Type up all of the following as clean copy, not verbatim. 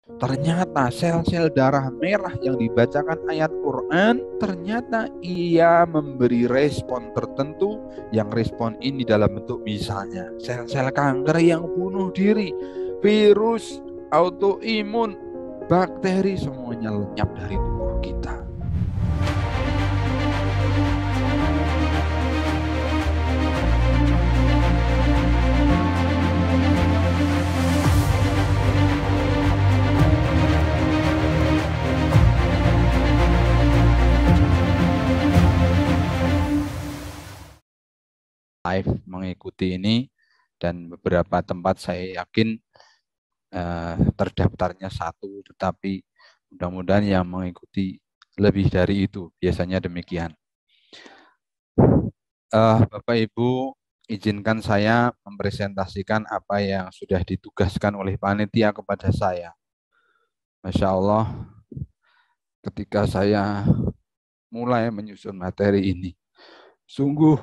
Ternyata sel-sel darah merah yang dibacakan ayat Quran, ternyata ia memberi respon tertentu, yang respon ini dalam bentuk misalnya sel-sel kanker yang bunuh diri, virus, autoimun, bakteri, semuanya lenyap dari tubuh kita. Live mengikuti ini, dan beberapa tempat saya yakin terdaftarnya satu, tetapi mudah-mudahan yang mengikuti lebih dari itu, biasanya demikian. Bapak Ibu, izinkan saya mempresentasikan apa yang sudah ditugaskan oleh panitia kepada saya. Masya Allah, ketika saya mulai menyusun materi ini, sungguh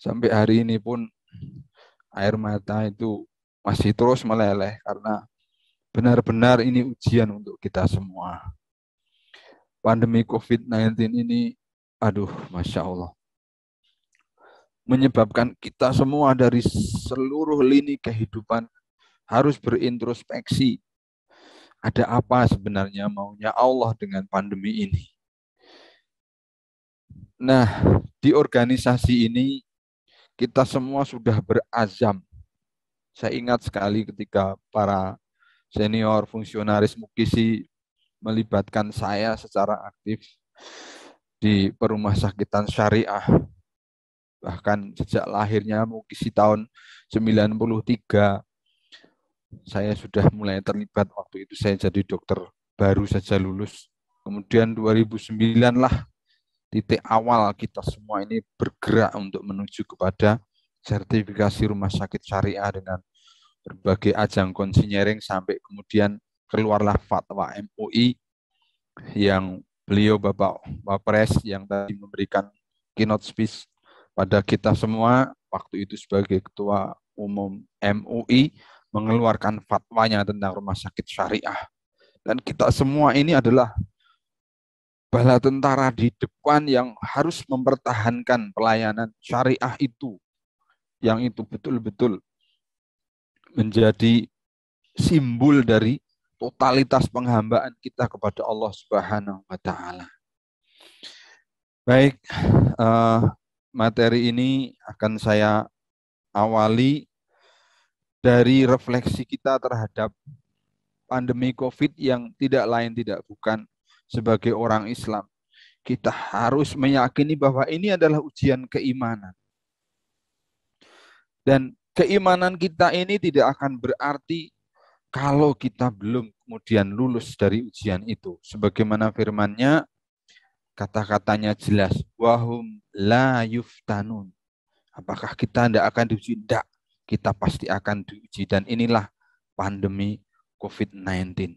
sampai hari ini pun air mata itu masih terus meleleh, karena benar-benar ini ujian untuk kita semua. Pandemi COVID-19 ini, aduh, Masya Allah, menyebabkan kita semua dari seluruh lini kehidupan harus berintrospeksi. Ada apa sebenarnya maunya Allah dengan pandemi ini? Nah, di organisasi ini kita semua sudah berazam. Saya ingat sekali ketika para senior fungsionaris Mukisi melibatkan saya secara aktif di Perumah Sakitan Syariah. Bahkan sejak lahirnya Mukisi tahun 93, saya sudah mulai terlibat. Waktu itu saya jadi dokter baru saja lulus. Kemudian 2009 lah titik awal kita semua ini bergerak untuk menuju kepada sertifikasi rumah sakit syariah dengan berbagai ajang konsinyering, sampai kemudian keluarlah fatwa MUI yang beliau Bapak Wapres yang tadi memberikan keynote speech pada kita semua waktu itu sebagai Ketua Umum MUI, mengeluarkan fatwanya tentang rumah sakit syariah. Dan kita semua ini adalah bala tentara di depan yang harus mempertahankan pelayanan syariah itu, yang itu betul-betul menjadi simbol dari totalitas penghambaan kita kepada Allah Subhanahu wa taala. Baik, materi ini akan saya awali dari refleksi kita terhadap pandemi COVID yang tidak lain tidak bukan sebagai orang Islam. Kita harus meyakini bahwa ini adalah ujian keimanan. Dan keimanan kita ini tidak akan berarti kalau kita belum kemudian lulus dari ujian itu. Sebagaimana firman-Nya, kata-katanya jelas, wahum la yuftanun. Apakah kita tidak akan diuji? Tidak, kita pasti akan diuji. Dan inilah pandemi COVID-19.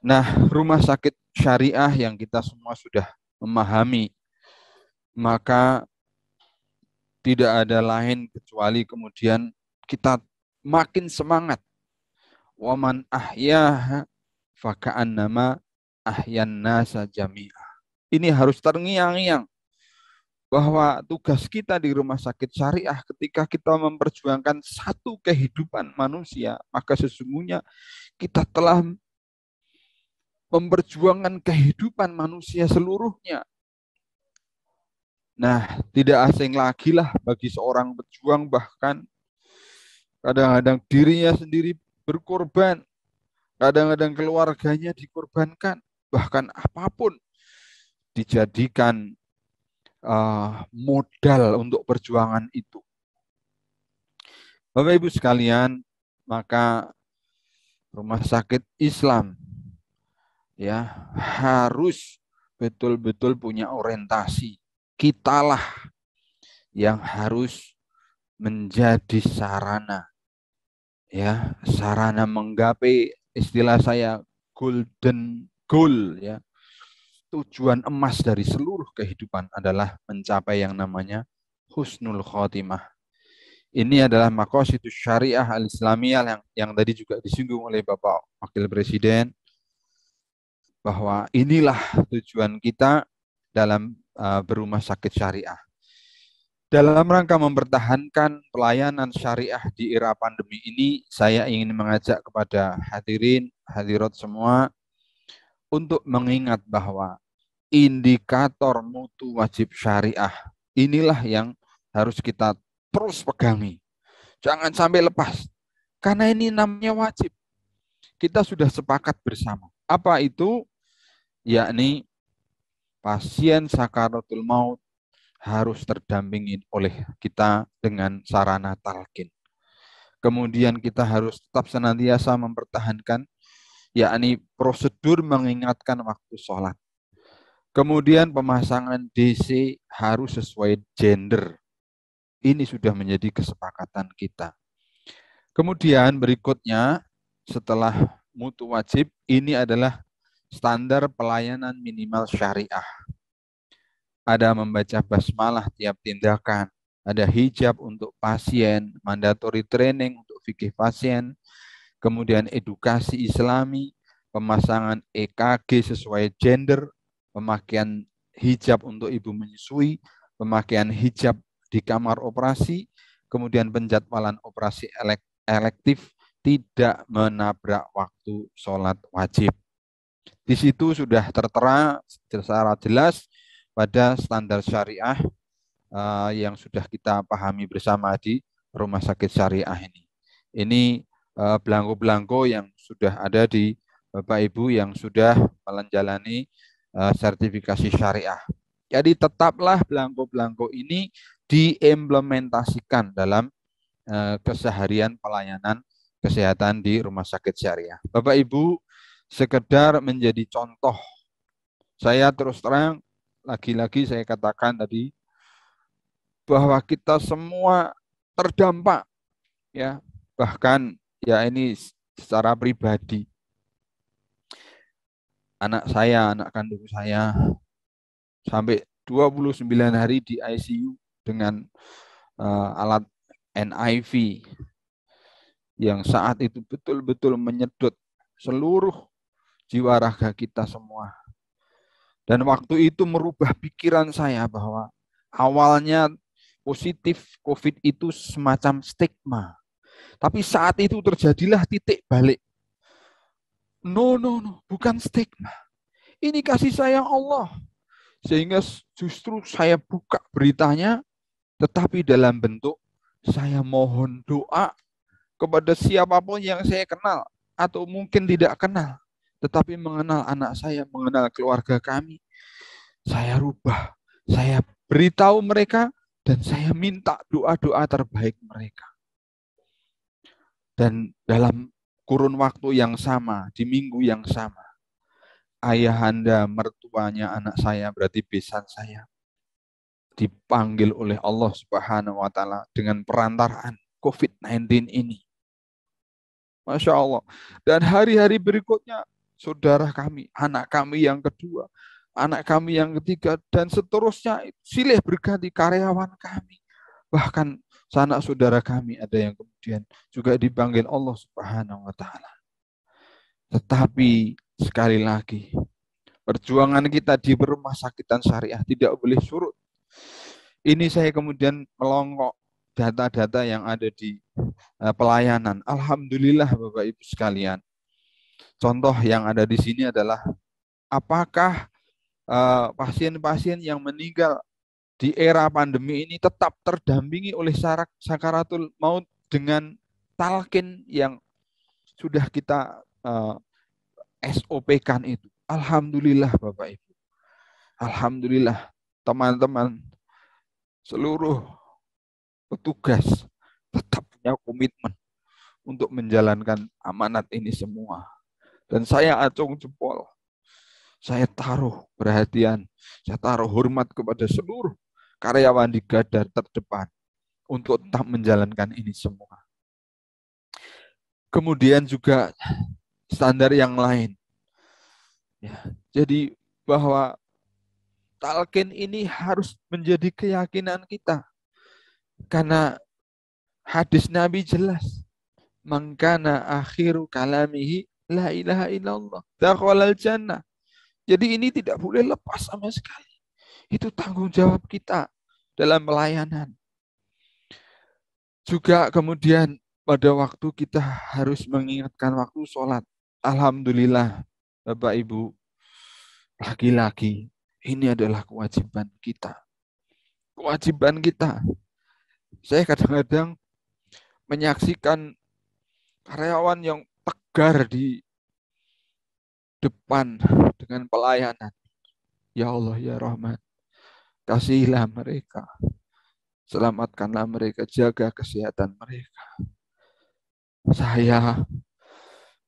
Nah, rumah sakit syariah yang kita semua sudah memahami, maka tidak ada lain kecuali kemudian kita makin semangat. Waman ahyaha faka'annama ahyan nasa jami'ah. Ini harus terngiang-ngiang bahwa tugas kita di rumah sakit syariah ketika kita memperjuangkan satu kehidupan manusia, maka sesungguhnya kita telah memperjuangkan kehidupan manusia seluruhnya. Nah, tidak asing lagi lah bagi seorang pejuang, bahkan kadang-kadang dirinya sendiri berkorban, kadang-kadang keluarganya dikorbankan, bahkan apapun dijadikan modal untuk perjuangan itu. Bapak Ibu sekalian, maka rumah sakit Islam ya harus betul-betul punya orientasi. Kitalah yang harus menjadi sarana, ya, sarana menggapai, istilah saya, golden goal, ya. Tujuan emas dari seluruh kehidupan adalah mencapai yang namanya husnul khotimah, Ini adalah maqasidus syariah al-islamiyah yang tadi juga disinggung oleh Bapak Wakil Presiden, bahwa inilah tujuan kita dalam berumah sakit syariah. Dalam rangka mempertahankan pelayanan syariah di era pandemi ini, saya ingin mengajak kepada hadirin, hadirat semua untuk mengingat bahwa indikator mutu wajib syariah inilah yang harus kita terus pegangi. Jangan sampai lepas. Karena ini namanya wajib. Kita sudah sepakat bersama. Apa itu? Yakni pasien sakaratul maut harus terdampingi oleh kita dengan sarana talqin. Kemudian kita harus tetap senantiasa mempertahankan yakni prosedur mengingatkan waktu sholat. Kemudian pemasangan DC harus sesuai gender. Ini sudah menjadi kesepakatan kita. Kemudian berikutnya setelah mutu wajib, ini adalah standar pelayanan minimal syariah. Ada membaca basmalah tiap tindakan, ada hijab untuk pasien, mandatory training untuk fikih pasien, kemudian edukasi islami, pemasangan EKG sesuai gender, pemakaian hijab untuk ibu menyusui, pemakaian hijab di kamar operasi, kemudian penjadwalan operasi elektif tidak menabrak waktu sholat wajib. Di situ sudah tertera secara jelas pada standar syariah yang sudah kita pahami bersama di rumah sakit syariah ini. Ini belangko-belangko yang sudah ada di Bapak Ibu yang sudah menjalani sertifikasi syariah. Jadi tetaplah belangko-belangko ini diimplementasikan dalam keseharian pelayanan kesehatan di rumah sakit syariah. Bapak Ibu, sekedar menjadi contoh, saya terus terang, lagi-lagi saya katakan tadi, bahwa kita semua terdampak, ya, bahkan ya ini secara pribadi. Anak saya, anak kandung saya, sampai 29 hari di ICU dengan alat NIV yang saat itu betul-betul menyedot seluruh jiwa raga kita semua. Dan waktu itu merubah pikiran saya bahwa awalnya positif COVID itu semacam stigma. Tapi saat itu terjadilah titik balik. No, bukan stigma. Ini kasih sayang Allah. Sehingga justru saya buka beritanya, tetapi dalam bentuk saya mohon doa kepada siapapun yang saya kenal, atau mungkin tidak kenal, tetapi mengenal anak saya, mengenal keluarga kami. Saya rubah, saya beritahu mereka, dan saya minta doa-doa terbaik mereka. Dan dalam kurun waktu yang sama, di minggu yang sama, ayahanda mertuanya anak saya, berarti besan saya, dipanggil oleh Allah Subhanahu wa Ta'ala dengan perantaraan COVID-19 ini. Masya Allah. Dan hari-hari berikutnya, saudara kami, anak kami yang kedua, anak kami yang ketiga, dan seterusnya silih berganti karyawan kami. Bahkan sanak saudara kami ada yang kemudian juga dipanggil Allah Subhanahu wa Ta'ala. Tetapi sekali lagi, perjuangan kita di rumah sakitan syariah tidak boleh surut. Ini saya kemudian melongkok data-data yang ada di pelayanan. Alhamdulillah Bapak Ibu sekalian. Contoh yang ada di sini adalah apakah pasien-pasien yang meninggal di era pandemi ini tetap terdampingi oleh sakaratul maut dengan talqin yang sudah kita SOP-kan itu. Alhamdulillah Bapak Ibu. Alhamdulillah teman-teman, seluruh petugas tetap punya komitmen untuk menjalankan amanat ini semua. Dan saya acung jempol, saya taruh perhatian, saya taruh hormat kepada seluruh karyawan di garda terdepan untuk tetap menjalankan ini semua. Kemudian juga standar yang lain. Ya, jadi bahwa talqin ini harus menjadi keyakinan kita. Karena Hadis Nabi jelas. Man kana akhiru kalamihi la ilaha illallah. Dakhalal jannah. Jadi ini tidak boleh lepas sama sekali. Itu tanggung jawab kita dalam pelayanan. Juga kemudian pada waktu kita harus mengingatkan waktu sholat. Alhamdulillah, Bapak Ibu, laki-laki, ini adalah kewajiban kita. Kewajiban kita. Saya kadang-kadang menyaksikan karyawan yang tegar di depan dengan pelayanan. Ya Allah, ya Rahman, kasihilah mereka. Selamatkanlah mereka, jaga kesehatan mereka. Saya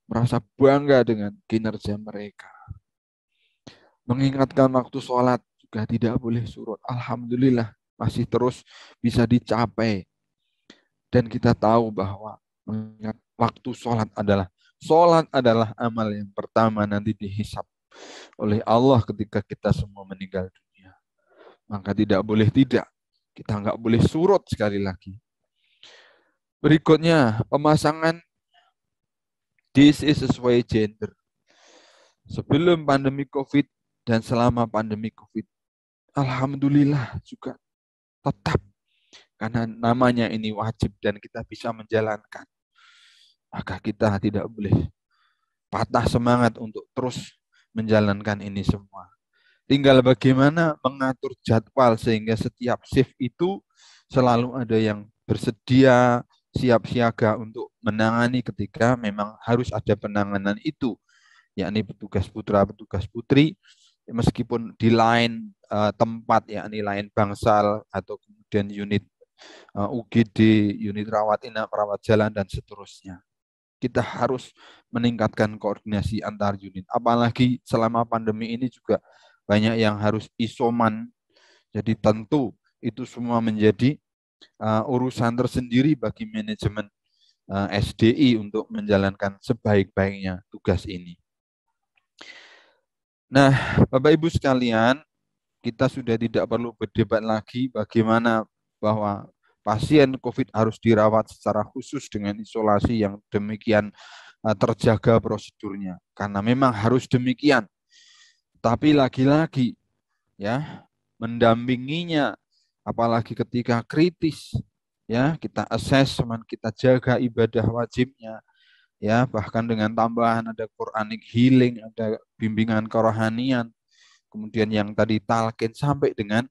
merasa bangga dengan kinerja mereka. Mengingatkan waktu sholat juga tidak boleh surut. Alhamdulillah masih terus bisa dicapai. Dan kita tahu bahwa mengingat waktu sholat adalah amal yang pertama nanti dihisap oleh Allah ketika kita semua meninggal dunia. Maka tidak boleh tidak. Kita nggak boleh surut sekali lagi. Berikutnya, pemasangan DC sesuai gender. Sebelum pandemi COVID dan selama pandemi COVID, alhamdulillah juga tetap. Karena namanya ini wajib dan kita bisa menjalankan. Maka kita tidak boleh patah semangat untuk terus menjalankan ini semua. Tinggal bagaimana mengatur jadwal sehingga setiap shift itu selalu ada yang bersedia, siap siaga untuk menangani ketika memang harus ada penanganan itu, yakni petugas putra, petugas putri, meskipun di lain tempat, yakni lain bangsal atau kemudian unit UGD, unit rawat inap, rawat jalan, dan seterusnya. Kita harus meningkatkan koordinasi antar unit. Apalagi selama pandemi ini juga banyak yang harus isoman. Jadi tentu itu semua menjadi urusan tersendiri bagi manajemen SDI untuk menjalankan sebaik-baiknya tugas ini. Nah, Bapak Ibu sekalian, kita sudah tidak perlu berdebat lagi bagaimana bahwa pasien COVID harus dirawat secara khusus dengan isolasi yang demikian terjaga prosedurnya. Karena memang harus demikian. Tapi lagi-lagi ya, mendampinginya apalagi ketika kritis, ya, kita assessment, kita jaga ibadah wajibnya, ya, bahkan dengan tambahan ada Quranic healing, ada bimbingan kerohanian, kemudian yang tadi talqin sampai dengan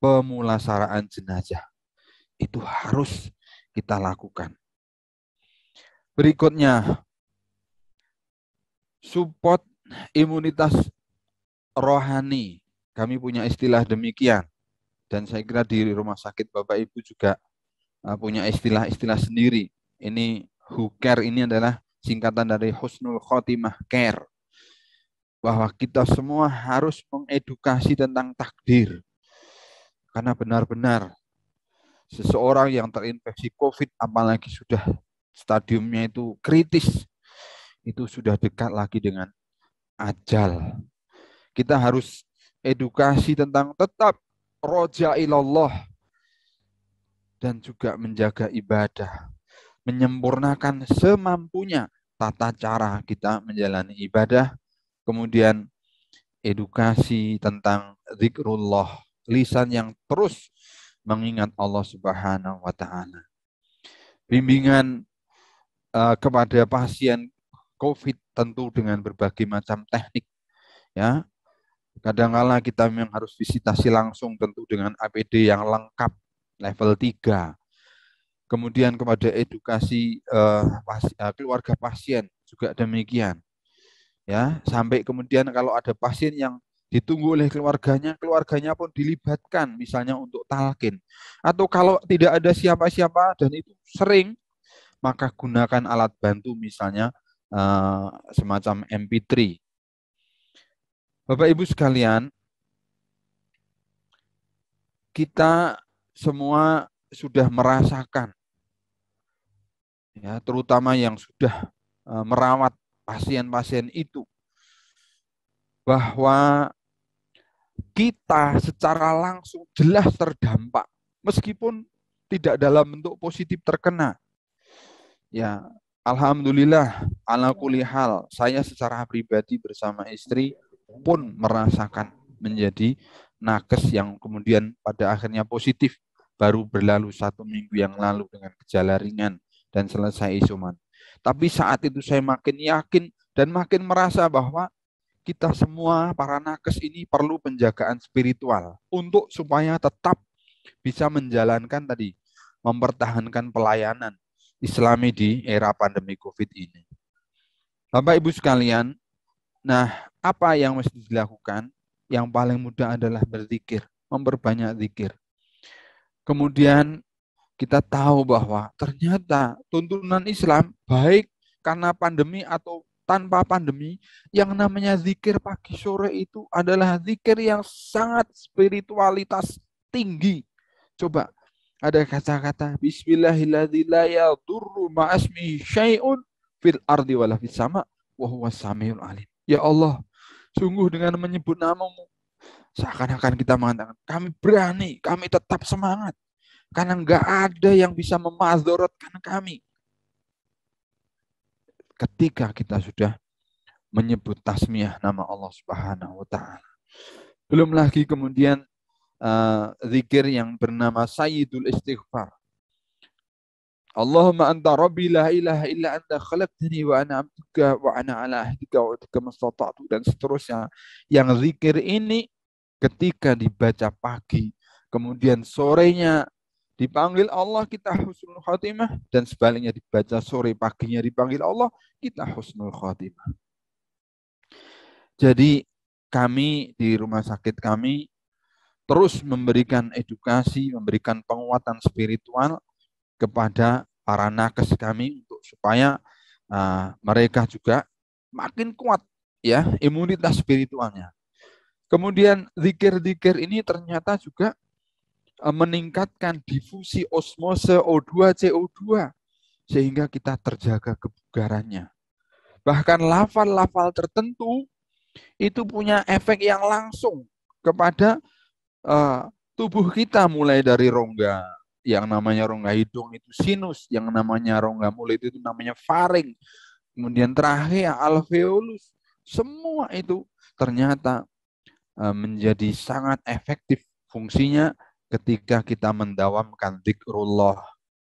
pemulasaraan jenazah. Itu harus kita lakukan. Berikutnya, support imunitas rohani. Kami punya istilah demikian. Dan saya kira di rumah sakit Bapak Ibu juga punya istilah-istilah sendiri. Ini HUCARE ini adalah singkatan dari Husnul Khotimah Care. Bahwa kita semua harus mengedukasi tentang takdir. Karena benar-benar seseorang yang terinfeksi COVID, apalagi sudah stadiumnya itu kritis, itu sudah dekat lagi dengan ajal. Kita harus edukasi tentang tetap roja ilallah dan juga menjaga ibadah, menyempurnakan semampunya tata cara kita menjalani ibadah, kemudian edukasi tentang zikrullah, lisan yang terus mengingat Allah Subhanahu wa taala. Bimbingan kepada pasien COVID tentu dengan berbagai macam teknik, ya. Kadang-kala kita memang harus visitasi langsung tentu dengan APD yang lengkap level 3. Kemudian kepada edukasi keluarga pasien juga demikian. Ya, sampai kemudian kalau ada pasien yang ditunggu oleh keluarganya, keluarganya pun dilibatkan misalnya untuk talqin. Atau kalau tidak ada siapa-siapa dan itu sering, maka gunakan alat bantu misalnya semacam MP3. Bapak Ibu sekalian, kita semua sudah merasakan, ya, terutama yang sudah merawat pasien-pasien itu, bahwa kita secara langsung jelas terdampak, meskipun tidak dalam bentuk positif terkena. Ya, alhamdulillah ala kulli hal, saya secara pribadi bersama istri pun merasakan menjadi nakes yang kemudian pada akhirnya positif baru berlalu 1 minggu yang lalu dengan gejala ringan dan selesai isoman. Tapi saat itu saya makin yakin dan makin merasa bahwa kita semua para nakes ini perlu penjagaan spiritual untuk supaya tetap bisa menjalankan tadi, mempertahankan pelayanan Islami di era pandemi COVID ini. Bapak Ibu sekalian, nah apa yang mesti dilakukan? Yang paling mudah adalah berzikir, memperbanyak zikir. Kemudian kita tahu bahwa ternyata tuntunan Islam baik karena pandemi atau tanpa pandemi, yang namanya zikir pagi sore itu adalah zikir yang sangat spiritualitas tinggi. Coba ada kata-kata Bismillahirrahmanirrahim la yadurru ma'asmi syai'un fil ardi wala fis sama wa huwas samiul alim. Ya Allah, sungguh dengan menyebut namamu seakan-akan kita mengatakan kami berani, kami tetap semangat karena enggak ada yang bisa memazorotkan kami. Ketika kita sudah menyebut tasmiyah nama Allah Subhanahu wa taala. Belum lagi kemudian zikir yang bernama Sayyidul Istighfar. Allahumma anta rabbi la ilaha illa anta khalaqtani wa ana abduka wa ana ala ahdika wa ahdika mastata'tu dan seterusnya. Yang zikir ini ketika dibaca pagi, kemudian sorenya dipanggil Allah, kita husnul khatimah, dan sebaliknya dibaca sore paginya dipanggil Allah, kita husnul khatimah. Jadi kami di rumah sakit kami terus memberikan edukasi, memberikan penguatan spiritual kepada para nakes kami untuk supaya mereka juga makin kuat ya imunitas spiritualnya. Kemudian zikir-zikir ini ternyata juga meningkatkan difusi osmose O2 CO2 sehingga kita terjaga kebugarannya. Bahkan lafal-lafal tertentu itu punya efek yang langsung kepada tubuh kita, mulai dari rongga yang namanya rongga hidung itu sinus, yang namanya rongga mulut itu namanya faring, kemudian trachea, alveolus, semua itu ternyata menjadi sangat efektif fungsinya ketika kita mendawamkan zikrullah,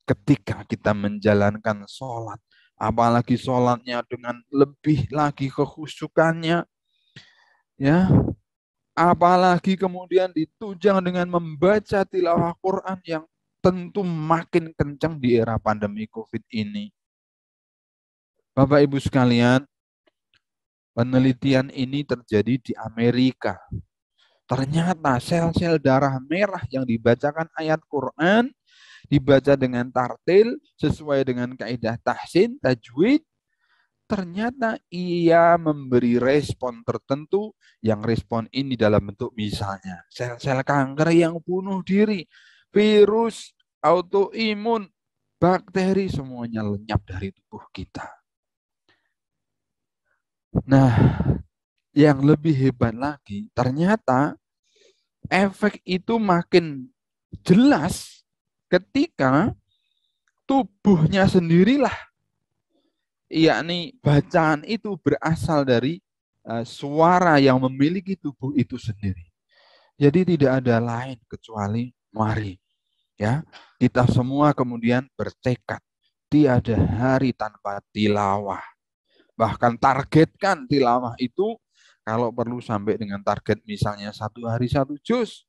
ketika kita menjalankan sholat, apalagi sholatnya dengan lebih lagi kekhusyukannya, ya, apalagi kemudian ditunjang dengan membaca tilawah Quran yang tentu makin kencang di era pandemi COVID ini. Bapak Ibu sekalian, penelitian ini terjadi di Amerika. Ternyata sel-sel darah merah yang dibacakan ayat Quran, dibaca dengan tartil sesuai dengan kaidah tahsin, tajwid, ternyata ia memberi respon tertentu yang respon ini dalam bentuk misalnya sel-sel kanker yang bunuh diri, virus, autoimun, bakteri, semuanya lenyap dari tubuh kita. Nah, yang lebih hebat lagi, ternyata efek itu makin jelas ketika tubuhnya sendirilah, yakni bacaan itu berasal dari suara yang memiliki tubuh itu sendiri. Jadi tidak ada lain kecuali mari ya kita semua kemudian bertekad tiada hari tanpa tilawah. Bahkan targetkan tilawah itu kalau perlu sampai dengan target misalnya 1 hari 1 juz.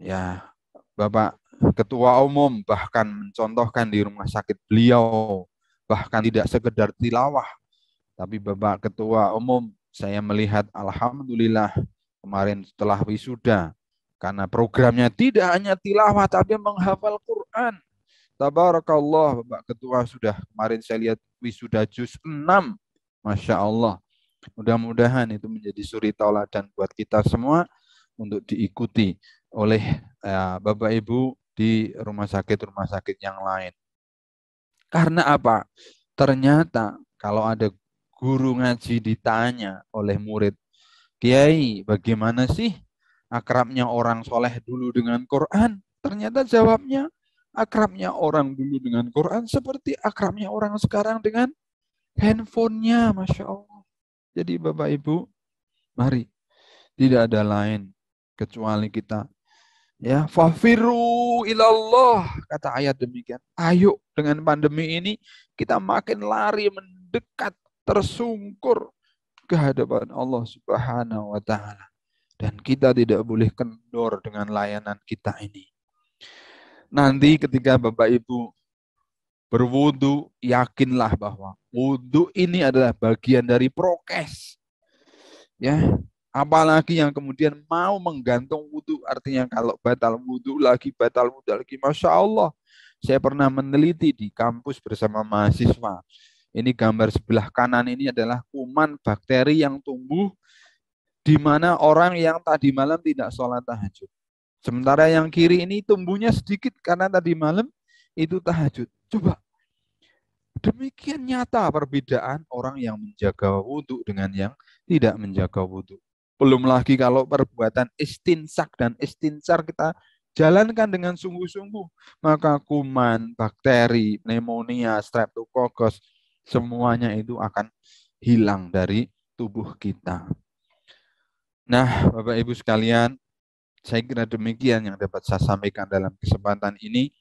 Ya, Bapak Ketua Umum bahkan mencontohkan di rumah sakit beliau, bahkan tidak sekedar tilawah, tapi Bapak Ketua Umum saya melihat alhamdulillah kemarin setelah wisuda, karena programnya tidak hanya tilawah tapi menghafal Quran. Tabarakallah, Bapak Ketua sudah kemarin saya lihat wisuda juz 6. Masya Allah. Mudah-mudahan itu menjadi suri tauladan buat kita semua untuk diikuti oleh Bapak Ibu di rumah sakit yang lain. Karena apa? Ternyata kalau ada guru ngaji ditanya oleh murid, Kiai, bagaimana sih akrabnya orang soleh dulu dengan Quran? Ternyata jawabnya, akrabnya orang dulu dengan Quran seperti akrabnya orang sekarang dengan handphonenya, Masya Allah. Jadi Bapak Ibu, mari, tidak ada lain kecuali kita. Ya, fafiru ilallah, kata ayat demikian. Ayo dengan pandemi ini kita makin lari mendekat, tersungkur ke hadapan Allah Subhanahu wa taala. Dan kita tidak boleh kendor dengan layanan kita ini. Nanti ketika Bapak Ibu berwudu, yakinlah bahwa wudu ini adalah bagian dari prokes. Ya, apalagi yang kemudian mau menggantung wudu, artinya kalau batal wudu lagi, Masya Allah. Saya pernah meneliti di kampus bersama mahasiswa. Ini gambar sebelah kanan ini adalah kuman bakteri yang tumbuh di mana orang yang tadi malam tidak sholat tahajud. Sementara yang kiri ini tumbuhnya sedikit karena tadi malam itu tahajud. Coba, demikian nyata perbedaan orang yang menjaga wudhu dengan yang tidak menjaga wudhu. Belum lagi kalau perbuatan istinsak dan istinsar kita jalankan dengan sungguh-sungguh, maka kuman, bakteri, pneumonia, streptococcus, semuanya itu akan hilang dari tubuh kita. Nah, Bapak Ibu sekalian, saya kira demikian yang dapat saya sampaikan dalam kesempatan ini.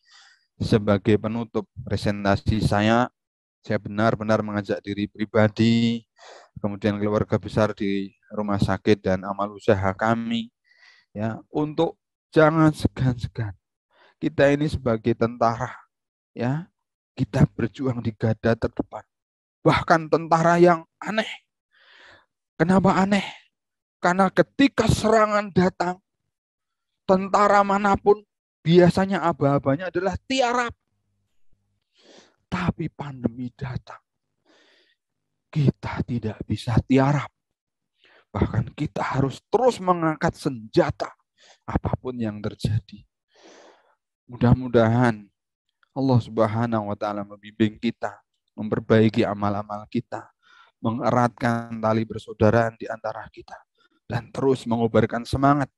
Sebagai penutup presentasi saya benar-benar mengajak diri pribadi, kemudian keluarga besar di rumah sakit dan amal usaha kami, ya, untuk jangan segan-segan. Kita ini sebagai tentara, ya, kita berjuang di garda terdepan. Bahkan tentara yang aneh. Kenapa aneh? Karena ketika serangan datang, tentara manapun biasanya aba-abanya adalah tiarap. Tapi pandemi datang. Kita tidak bisa tiarap. Bahkan kita harus terus mengangkat senjata apapun yang terjadi. Mudah-mudahan Allah Subhanahu wa taala membimbing kita, memperbaiki amal-amal kita, mengeratkan tali persaudaraan di antara kita dan terus mengobarkan semangat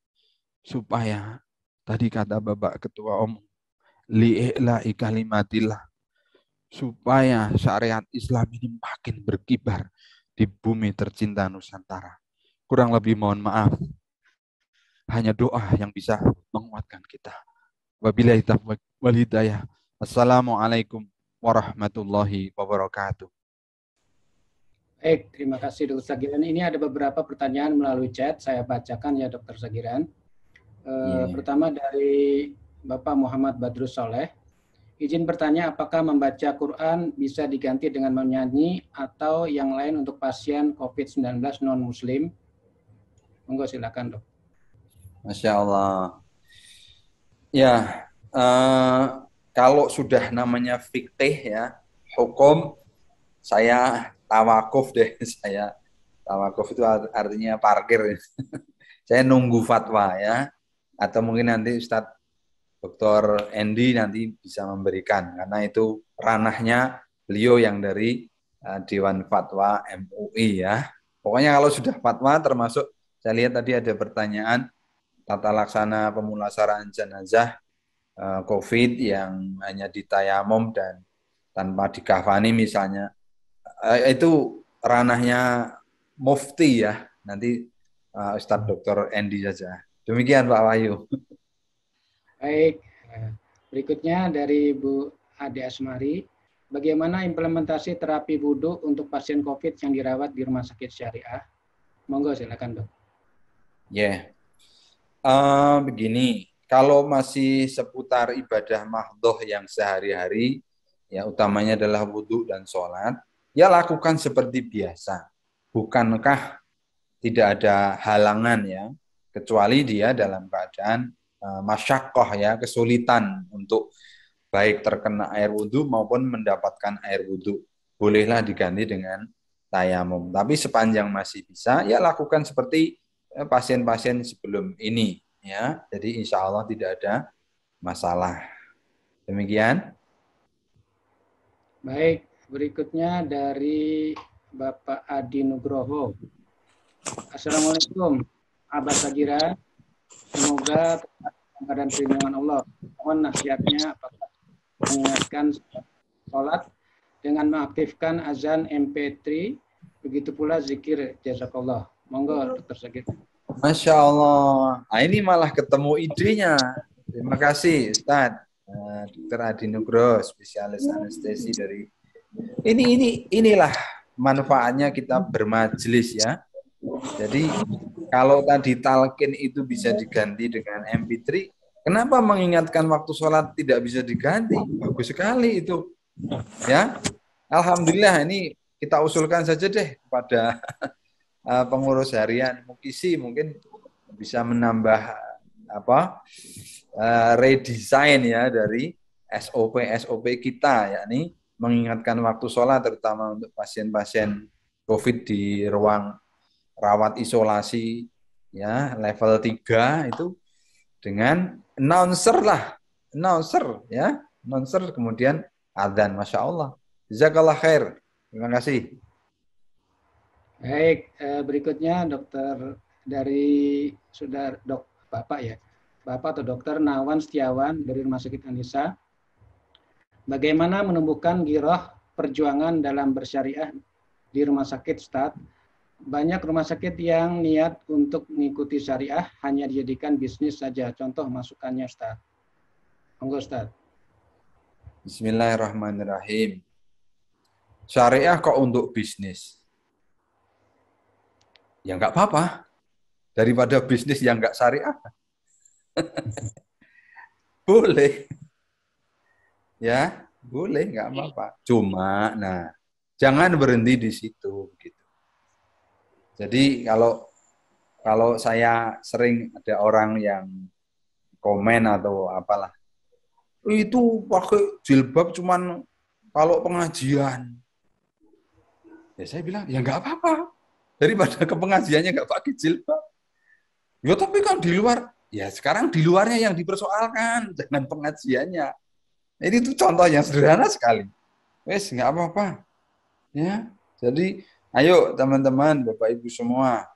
supaya tadi kata Bapak Ketua Umum, li'i'la'i kalimatillah, supaya syariat Islam ini makin berkibar di bumi tercinta Nusantara. Kurang lebih mohon maaf, hanya doa yang bisa menguatkan kita. Wabillahi taufiq wal hidayah. Assalamualaikum warahmatullahi wabarakatuh. Baik, terima kasih Dr. Sagiran. Ini ada beberapa pertanyaan melalui chat, saya bacakan ya Dr. Sagiran. Pertama dari Bapak Muhammad Badrus Soleh. Izin bertanya, apakah membaca Quran bisa diganti dengan menyanyi atau yang lain untuk pasien COVID-19 non-Muslim? Monggo silakan dok. Masya Allah. Ya, kalau sudah namanya fiqih ya, hukum, saya tawakuf deh. Saya tawakuf itu artinya parkir. Saya nunggu fatwa ya. Atau mungkin nanti Ustadz Dr. Andy nanti bisa memberikan, karena itu ranahnya beliau yang dari Dewan Fatwa MUI ya. Pokoknya kalau sudah fatwa, termasuk saya lihat tadi ada pertanyaan tata laksana pemulasaraan jenazah COVID yang hanya ditayamum dan tanpa dikafani misalnya, itu ranahnya mufti ya. Nanti Ustadz Dr. Andy saja. Demikian Pak Wahyu. Baik, berikutnya dari Bu Ade Asmari. Bagaimana implementasi terapi wudhu untuk pasien COVID yang dirawat di rumah sakit syariah? Monggo silakan dok. Begini, kalau masih seputar ibadah mahdoh yang sehari-hari, ya utamanya adalah wudhu dan sholat, ya lakukan seperti biasa. Bukankah tidak ada halangan ya, kecuali dia dalam keadaan masyakoh ya, kesulitan untuk baik terkena air wudhu maupun mendapatkan air wudhu. Bolehlah diganti dengan tayamum. Tapi sepanjang masih bisa, ya lakukan seperti pasien-pasien sebelum ini. Ya, jadi insya Allah tidak ada masalah. Demikian. Baik, berikutnya dari Bapak Adi Nugroho. Assalamualaikum, Abah Sagira. Semoga dan perlindungan Allah. Mohon nasihatnya apakah mengingatkan sholat dengan mengaktifkan azan MP3, begitu pula zikir, jazakallah. Monggo Dr. Sagir. Masya Allah. Nah, ini malah ketemu idenya. Terima kasih Ustadz. Dr. Adi Nugroho, spesialis anestesi dari inilah manfaatnya kita bermajelis ya. Jadi kalau tadi talqin itu bisa diganti dengan MP3, kenapa mengingatkan waktu sholat tidak bisa diganti? Bagus sekali itu. Ya, alhamdulillah ini kita usulkan saja deh kepada pengurus harian Mukisi, mungkin bisa menambah redesign ya dari SOP kita, yakni mengingatkan waktu sholat terutama untuk pasien-pasien COVID di ruang rawat isolasi ya level 3 itu dengan announcer kemudian adzan. Masya Allah, jazakallah khair, terima kasih. Baik, berikutnya dokter dari Bapak ya, Bapak atau Dokter Nawan Setiawan dari Rumah Sakit Anissa. Bagaimana menumbuhkan giroh perjuangan dalam bersyariah di rumah sakit, Ustadz? Banyak rumah sakit yang niat untuk mengikuti syariah hanya dijadikan bisnis saja. Contoh masukannya, Ustadz. Monggo, Ustadz. Bismillahirrahmanirrahim. Syariah kok untuk bisnis? Ya nggak apa-apa. Daripada bisnis yang nggak syariah. Boleh. Ya, boleh, nggak apa-apa. Cuma, nah, jangan berhenti di situ. Gitu. Jadi kalau saya sering ada orang yang komen atau apalah, itu pakai jilbab cuman kalau pengajian. Ya saya bilang, ya nggak apa-apa. Daripada ke pengajiannya nggak pakai jilbab. Ya tapi kan di luar, ya sekarang di luarnya yang dipersoalkan, jangan pengajiannya. Ini tuh contoh yang sederhana sekali. Wes nggak apa-apa. Ya, jadi ayo teman-teman, Bapak Ibu semua,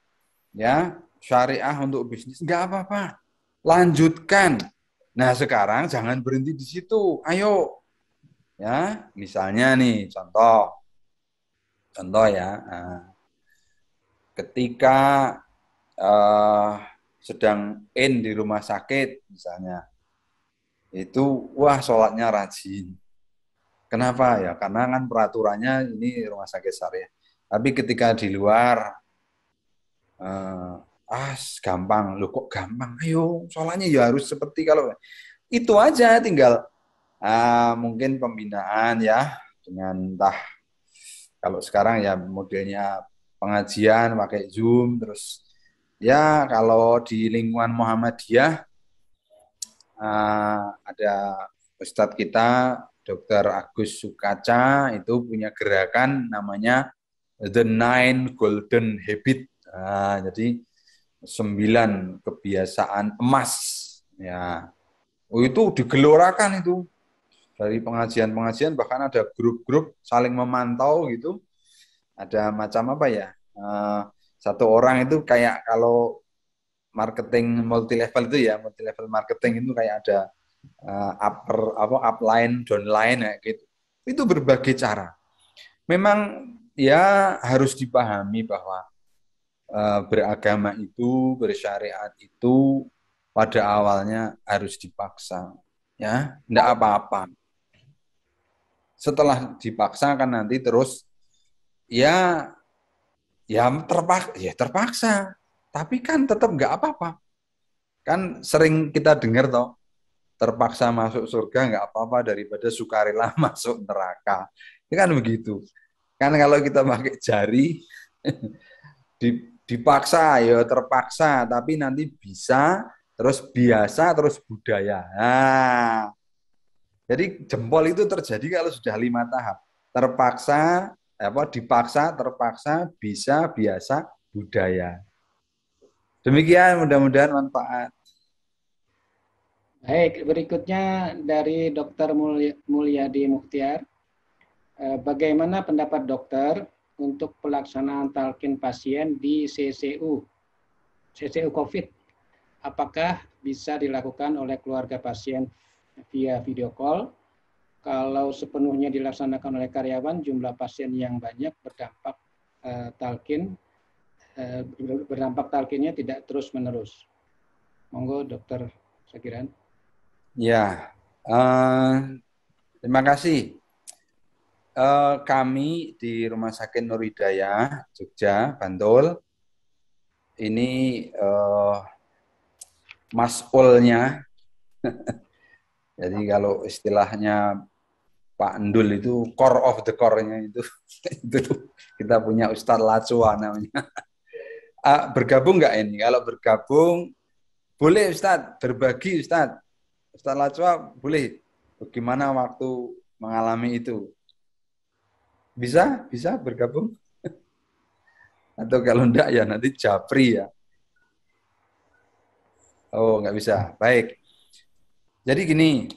ya syariah untuk bisnis nggak apa-apa. Lanjutkan. Nah sekarang jangan berhenti di situ. Ayo, ya misalnya nih contoh ya. Nah, ketika sedang di rumah sakit misalnya, itu wah sholatnya rajin. Kenapa ya? Karena kan peraturannya ini rumah sakit syariah. Tapi ketika di luar, gampang. Loh kok gampang? Ayo, sholatnya ya harus seperti kalau itu aja. Tinggal mungkin pembinaan ya dengan entah kalau sekarang ya modelnya pengajian pakai Zoom, terus ya kalau di lingkungan Muhammadiyah ada Ustadz kita Dr. Agus Sukaca itu punya gerakan namanya The Nine Golden Habit. Jadi 9 kebiasaan emas. Ya, itu digelorakan itu dari pengajian-pengajian, bahkan ada grup-grup saling memantau gitu. Ada macam apa ya? Satu orang itu kayak kalau marketing multi level itu ya, multi level marketing itu kayak ada upline, downline ya gitu. Itu berbagai cara. Memang ya harus dipahami bahwa beragama itu, bersyariat itu pada awalnya harus dipaksa, ya, enggak apa-apa. Setelah dipaksa kan nanti terus ya terpaksa. Tapi kan tetap enggak apa-apa. Kan sering kita dengar toh, terpaksa masuk surga enggak apa-apa daripada sukarela masuk neraka. Ini kan begitu. Kan kalau kita pakai jari dipaksa ya terpaksa, tapi nanti bisa, terus biasa, terus budaya. Nah, jadi jempol itu terjadi kalau sudah 5 tahap. Terpaksa, dipaksa, terpaksa, bisa, biasa, budaya. Demikian, mudah-mudahan manfaat. Baik, berikutnya dari Dr. Mulyadi Mukhtiar. Bagaimana pendapat dokter untuk pelaksanaan talqin pasien di CCU COVID? apakah bisa dilakukan oleh keluarga pasien via video call? Kalau sepenuhnya dilaksanakan oleh karyawan, jumlah pasien yang banyak berdampak talkinnya tidak terus-menerus. Monggo, Dokter Sagiran. Ya, terima kasih. Kami di Rumah Sakit Nur Hidayah, Jogja, Bantul, ini mas'ulnya, jadi kalau istilahnya Pak Endul itu core of the core-nya itu kita punya Ustadz Lacua namanya. Bergabung nggak ini? Kalau bergabung, boleh Ustadz, berbagi Ustadz. Ustadz Lacua boleh. Bagaimana waktu mengalami itu? Bisa bergabung? Atau kalau enggak ya nanti japri ya. Oh, nggak bisa. Baik. Jadi gini,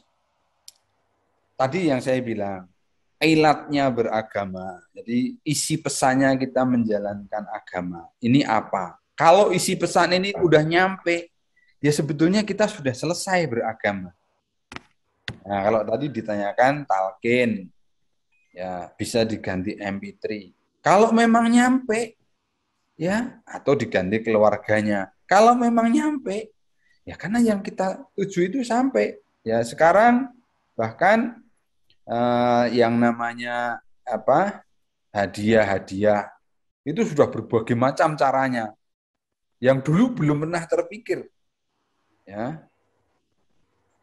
tadi yang saya bilang, ilatnya beragama. Jadi isi pesannya kita menjalankan agama. Ini apa? Kalau isi pesan ini udah nyampe, ya sebetulnya kita sudah selesai beragama. Nah, kalau tadi ditanyakan talqin, ya bisa diganti MP3. Kalau memang nyampe, ya atau diganti keluarganya. Kalau memang nyampe, ya karena yang kita tuju itu sampai. Ya sekarang bahkan yang namanya hadiah itu sudah berbagai macam caranya. Yang dulu belum pernah terpikir. Ya.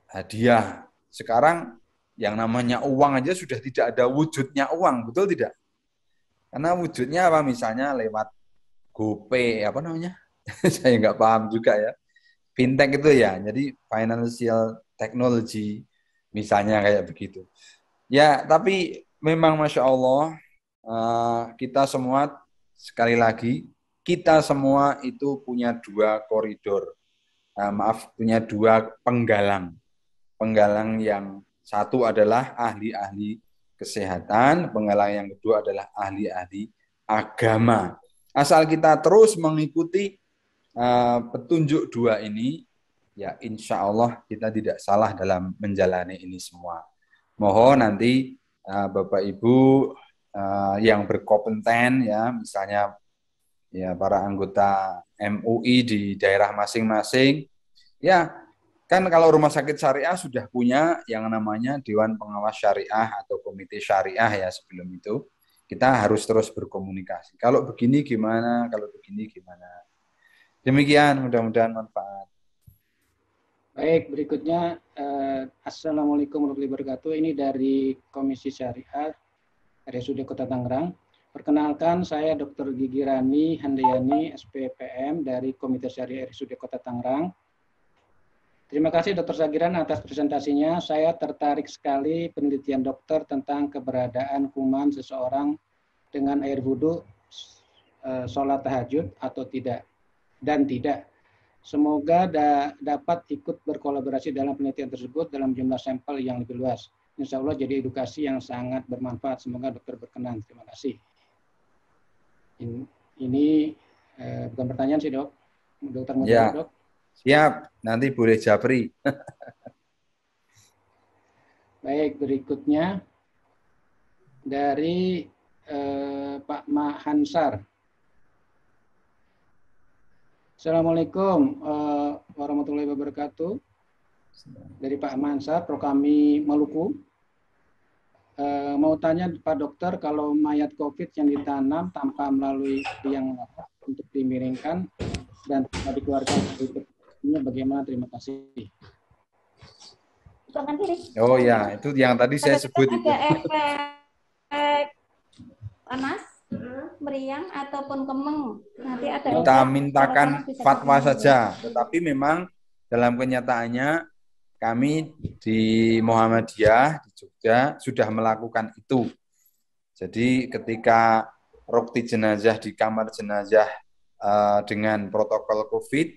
Hadiah. Sekarang yang namanya uang aja sudah tidak ada wujudnya uang, betul tidak? Karena wujudnya apa? Misalnya lewat GoPay, apa namanya? Saya nggak paham juga ya. Fintech itu ya, jadi financial technology, misalnya kayak begitu. Ya, tapi memang Masya Allah, kita semua, sekali lagi, kita semua itu punya dua koridor. Punya dua penggalang. Penggalang yang satu adalah ahli-ahli kesehatan, penggalang yang kedua adalah ahli-ahli agama. Asal kita terus mengikuti petunjuk dua ini, ya insya Allah kita tidak salah dalam menjalani ini semua. Mohon nanti Bapak Ibu yang berkompeten ya, misalnya ya para anggota MUI di daerah masing-masing, ya kan kalau rumah sakit syariah sudah punya yang namanya Dewan Pengawas Syariah atau Komite Syariah ya sebelum itu. Kita harus terus berkomunikasi. Kalau begini gimana, kalau begini gimana. Demikian, mudah-mudahan manfaat. Baik, berikutnya Assalamualaikum warahmatullahi wabarakatuh. Ini dari Komisi Syariah RSUD Kota Tangerang. Perkenalkan, saya Dr. Gigi Rani Handayani, SPPM dari Komite Syariah RSUD Kota Tangerang. Terima kasih Dr. Sagiran atas presentasinya. Saya tertarik sekali penelitian dokter tentang keberadaan kuman seseorang dengan air wudhu sholat tahajud atau tidak dan tidak. Semoga dapat ikut berkolaborasi dalam penelitian tersebut dalam jumlah sampel yang lebih luas. Insya Allah jadi edukasi yang sangat bermanfaat. Semoga dokter berkenan. Terima kasih. Ini bukan pertanyaan sih dok. Dokter mau jawab dok? Siap, nanti boleh japri. Baik, berikutnya dari Pak Mahansar. Assalamualaikum warahmatullahi wabarakatuh. Dari Pak Mahansar, Prokami Maluku. Mau tanya Pak Dokter, kalau mayat COVID yang ditanam tanpa melalui liang lahat untuk dimiringkan dan tidak dikeluarkan berikutnya bagaimana? Terima kasih. Oh ya, itu yang tadi saya sebut itu. Ada efek panas, meriang ataupun kemeng. Nanti ada kita mintakan fatwa saja, tetapi memang dalam kenyataannya kami di Muhammadiyah di Jogja sudah melakukan itu. Jadi ketika rukti jenazah di kamar jenazah dengan protokol COVID,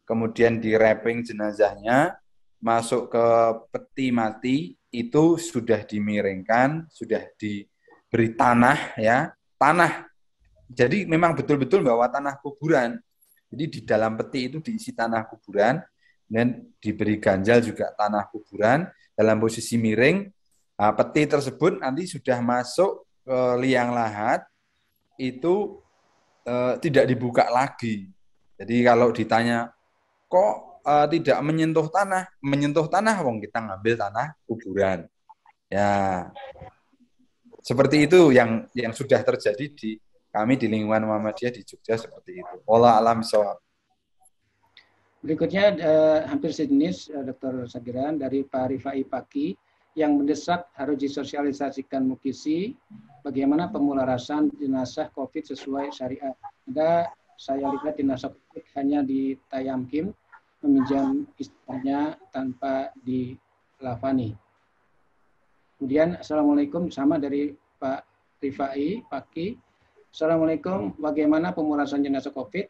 kemudian di wrapping jenazahnya, masuk ke peti mati, itu sudah dimiringkan, sudah diberi tanah ya, tanah. Jadi memang betul-betul bawa tanah kuburan. Jadi di dalam peti itu diisi tanah kuburan, dan diberi ganjal juga tanah kuburan dalam posisi miring. Nah, peti tersebut nanti sudah masuk ke liang lahat, itu tidak dibuka lagi. Jadi kalau ditanya, kok tidak menyentuh tanah, wong kita ngambil tanah kuburan. Ya, seperti itu yang sudah terjadi di kami di lingkungan Muhammadiyah di Jogja seperti itu. Wallah alam shawab. Berikutnya hampir sejenis Dr. Sagiran dari Pak Rifai Paki yang mendesak harus disosialisasikan Mukisi bagaimana pemularasan jenazah COVID sesuai syariat. Ada saya lihat jenazah COVID hanya di Tayamkim meminjam istilahnya tanpa dilafani. Kemudian Assalamualaikum, sama dari Pak Rifai Paki. Assalamualaikum, bagaimana pemularasan jenazah COVID?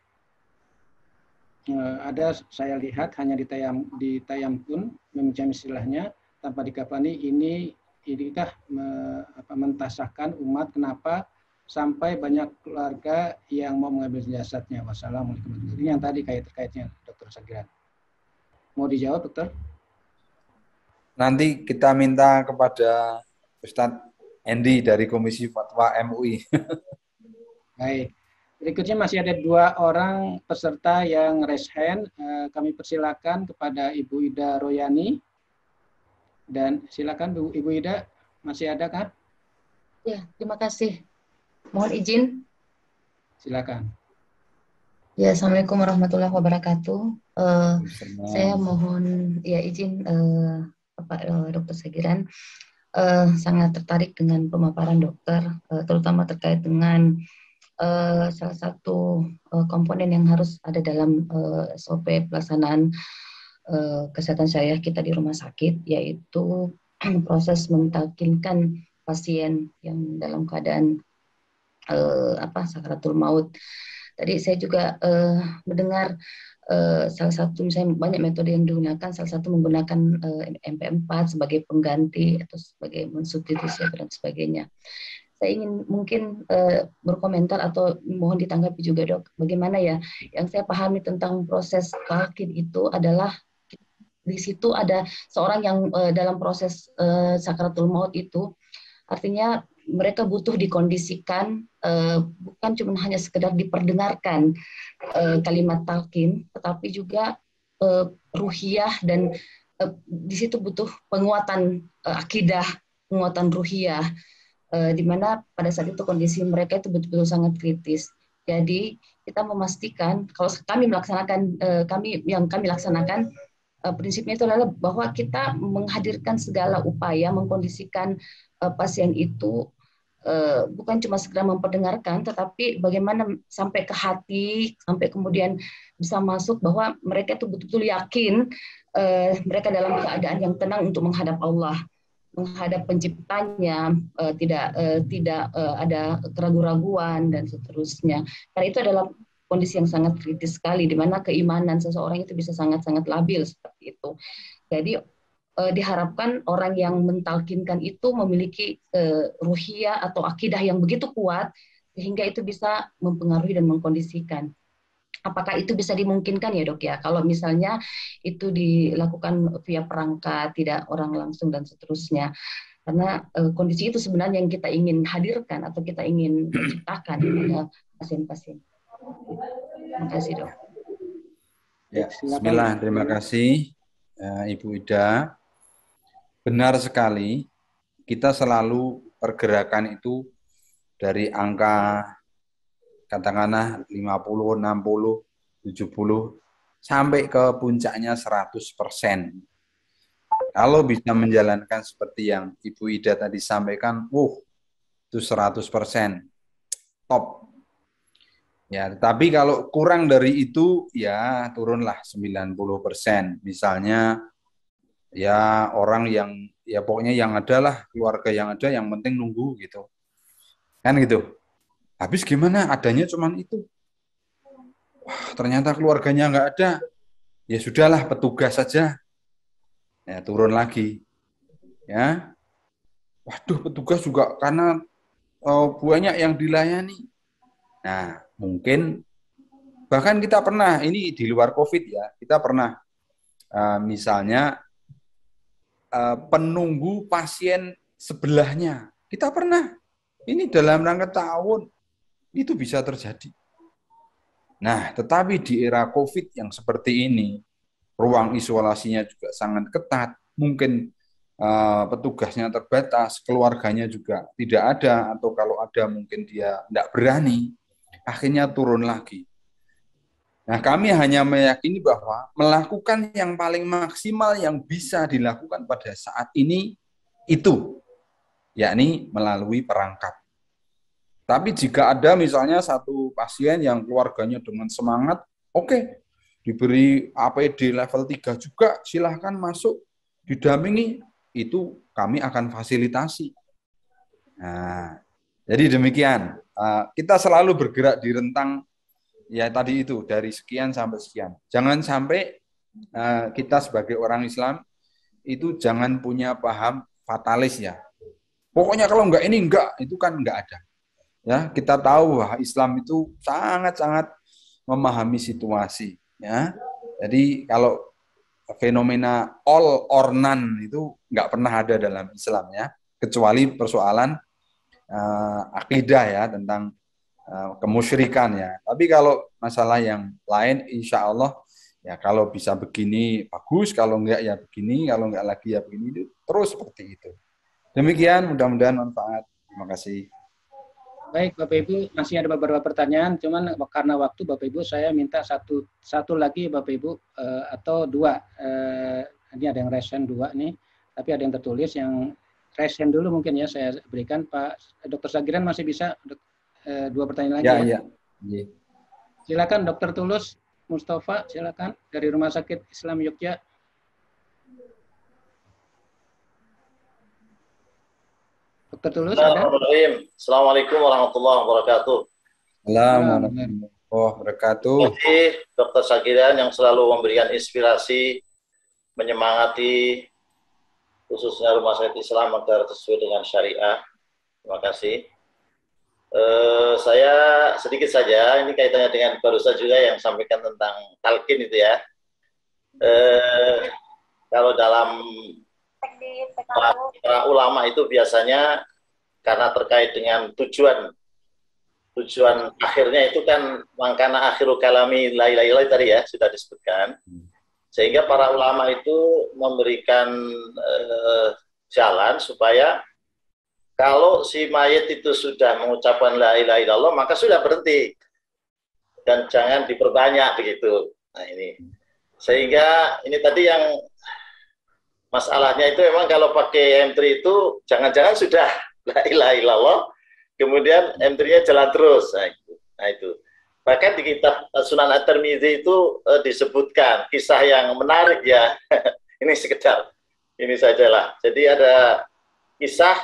Ada saya lihat hanya di Tayamkum meminjam istilahnya tanpa dikafani. Inikah mentasahkan umat, kenapa sampai banyak keluarga yang mau mengambil jasadnya? Wassalamualaikum. Ini yang tadi terkaitnya Dr. Sagiran. Mau dijawab, Dokter? Nanti kita minta kepada Ustadz Endi dari Komisi Fatwa MUI. Baik. Berikutnya masih ada 2 orang peserta yang raise hand. Kami persilakan kepada Ibu Ida Royani. Dan silakan Ibu Ida, masih ada kah? Ya, terima kasih. Mohon izin. Silakan. Ya, Assalamualaikum warahmatullahi wabarakatuh. Saya mohon ya izin Pak Dr. Sagiran. Sangat tertarik dengan pemaparan dokter, terutama terkait dengan salah satu komponen yang harus ada dalam SOP pelaksanaan kesehatan syariah kita di rumah sakit, yaitu proses mentalkinkan pasien yang dalam keadaan sakaratul maut. Tadi saya juga mendengar salah satu, misalnya banyak metode yang digunakan, salah satu menggunakan MP4 sebagai pengganti atau sebagai mensubstitusi dan sebagainya. Saya ingin mungkin berkomentar atau mohon ditanggapi juga, Dok. Bagaimana ya, yang saya pahami tentang proses talqin itu adalah di situ ada seorang yang dalam proses sakaratul maut itu, artinya mereka butuh dikondisikan, bukan cuma hanya sekedar diperdengarkan kalimat talqin, tetapi juga ruhiyah, dan di situ butuh penguatan akidah, penguatan ruhiyah. Di mana pada saat itu kondisi mereka itu betul-betul sangat kritis. Jadi kita memastikan kalau kami melaksanakan kami laksanakan prinsipnya itu adalah bahwa kita menghadirkan segala upaya mengkondisikan pasien itu bukan cuma sekedar memperdengarkan, tetapi bagaimana sampai ke hati, sampai kemudian bisa masuk bahwa mereka itu betul-betul yakin mereka dalam keadaan yang tenang untuk menghadap Allah, menghadap penciptanya, tidak ada keraguan-raguan dan seterusnya. Karena itu adalah kondisi yang sangat kritis sekali, di mana keimanan seseorang itu bisa sangat-sangat labil seperti itu. Jadi diharapkan orang yang mentalkinkan itu memiliki ruhiyah atau akidah yang begitu kuat, sehingga itu bisa mempengaruhi dan mengkondisikan. Apakah itu bisa dimungkinkan ya, Dok, ya? Kalau misalnya itu dilakukan via perangkat, tidak orang langsung dan seterusnya. Karena kondisi itu sebenarnya yang kita ingin hadirkan atau kita ingin ciptakan pada pasien-pasien. Terima kasih, Dok. Ya, bismillah, terima kasih Ibu Ida. Benar sekali, kita selalu pergerakan itu dari angka katakanlah 50, 60, 70 sampai ke puncaknya 100%. Kalau bisa menjalankan seperti yang Ibu Ida tadi sampaikan, itu 100%. Top. Ya, tapi kalau kurang dari itu ya turunlah 90%. Misalnya ya orang yang ya pokoknya yang ada lah, keluarga yang ada, yang penting nunggu gitu. Kan gitu. Habis gimana? Adanya cuman itu. Wah, ternyata keluarganya nggak ada. Ya sudahlah, petugas saja. Ya, turun lagi. Ya. Waduh, petugas juga karena banyak yang dilayani. Nah, mungkin Bahkan kita pernah, ini di luar COVID ya, kita pernah misalnya penunggu pasien sebelahnya. Kita pernah, ini dalam rangka tahun, itu bisa terjadi. Nah, tetapi di era COVID yang seperti ini, ruang isolasinya juga sangat ketat, mungkin petugasnya terbatas, keluarganya juga tidak ada, atau kalau ada mungkin dia tidak berani, akhirnya turun lagi. Nah, kami hanya meyakini bahwa melakukan yang paling maksimal yang bisa dilakukan pada saat ini itu, yakni melalui perangkat. Tapi jika ada misalnya satu pasien yang keluarganya dengan semangat, oke, diberi APD level 3 juga, silahkan masuk, didampingi, itu kami akan fasilitasi. Nah, jadi demikian, kita selalu bergerak di rentang ya tadi itu, dari sekian sampai sekian. Jangan sampai kita sebagai orang Islam itu jangan punya paham fatalis ya. Pokoknya kalau enggak ini enggak, itu kan enggak ada. Ya, kita tahu bahwa Islam itu sangat-sangat memahami situasi. Ya, jadi kalau fenomena all or none itu enggak pernah ada dalam Islam ya, kecuali persoalan akidah ya tentang kemusyrikan ya. Tapi kalau masalah yang lain, insya Allah ya kalau bisa begini bagus, kalau enggak ya begini, kalau enggak lagi ya begini, terus seperti itu. Demikian, mudah-mudahan manfaat. Terima kasih. Baik, Bapak Ibu, masih ada beberapa pertanyaan, cuman karena waktu Bapak Ibu saya minta satu lagi Bapak Ibu atau dua. Ini ada yang resen dua nih, tapi ada yang tertulis, yang resen dulu mungkin ya saya berikan. Pak Dr. Sagiran masih bisa dua pertanyaan lagi ya. Ya. Silakan Dr. Tulus Mustafa, silakan dari Rumah Sakit Islam Yogyakarta. Dr. Tulus ada? Assalamualaikum warahmatullahi wabarakatuh. Assalamualaikum warahmatullahi wabarakatuh. Terima kasih Dr. Sagiran yang selalu memberikan inspirasi, menyemangati khususnya Rumah Sakit Islam agar sesuai dengan syariah. Terima kasih. Saya sedikit saja, ini kaitannya dengan barusan juga yang sampaikan tentang talqin itu ya. Kalau dalam para ulama itu biasanya karena terkait dengan tujuan akhirnya itu kan mangkana akhiru kalami la ilaha illallah tadi ya sudah disebutkan, sehingga para ulama itu memberikan jalan supaya kalau si mayit itu sudah mengucapkan la ilaha illallah maka sudah berhenti dan jangan diperbanyak begitu. Nah ini sehingga ini tadi yang masalahnya itu memang kalau pakai M3 itu jangan-jangan sudah la ilaha illallah kemudian M3-nya jalan terus. Nah itu bahkan di kitab Sunan At-Tirmidzi itu disebutkan kisah yang menarik ya. Ini sekedar ini sajalah. Jadi ada kisah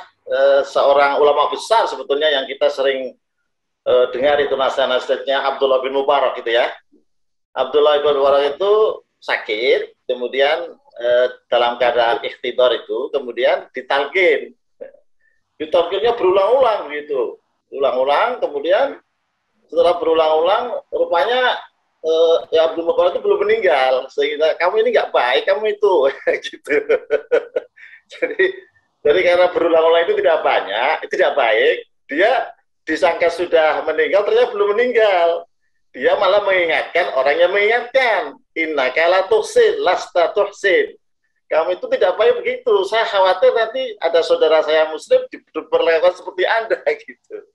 seorang ulama besar sebetulnya yang kita sering dengar itu nasihat-nasihatnya Abdullah bin Mubarak gitu ya. Abdullah bin Mubarak itu sakit, kemudian dalam keadaan ikhtidar itu, kemudian ditalqin. Ditalqinnya berulang-ulang gitu. Ulang-ulang, kemudian setelah berulang-ulang, rupanya ya Abdul Mubarak itu belum meninggal. Sehingga kamu ini nggak baik, kamu itu. gitu. Jadi karena berulang-ulang itu tidak baik, dia disangka sudah meninggal, ternyata belum meninggal. Dia malah mengingatkan orang yang mengingatkan. Innaka la tuhsin, lasta tuhsin. Kamu itu tidak baik begitu. Saya khawatir nanti ada saudara saya muslim diperlakukan seperti Anda gitu.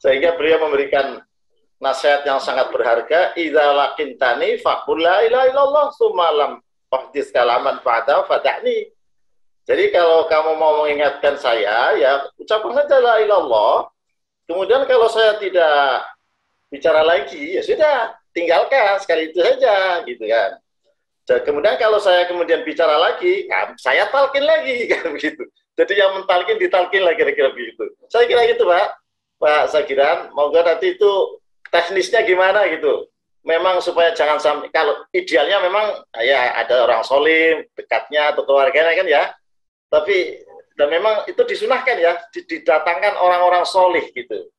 Sehingga beliau memberikan nasihat yang sangat berharga. Idza laqintani faqul la ilaha illallah tsumma lam fahdits kalaman fa'da fada'ni. Jadi kalau kamu mau mengingatkan saya, ya ucapkan saja la ilallah. Kemudian kalau saya tidak bicara lagi, ya sudah, tinggalkan sekali itu saja, gitu kan. Dan kemudian kalau saya kemudian bicara lagi, ya, saya talqin lagi, kan begitu. Jadi yang mentalqin ditalqin lagi, kira-kira begitu. Saya kira gitu, Pak Sagiran. Moga nanti itu teknisnya gimana gitu. Memang supaya jangan sampai, kalau idealnya memang ya ada orang solim, dekatnya atau keluarganya kan ya. Tapi dan memang itu disunahkan ya, didatangkan orang-orang solih gitu.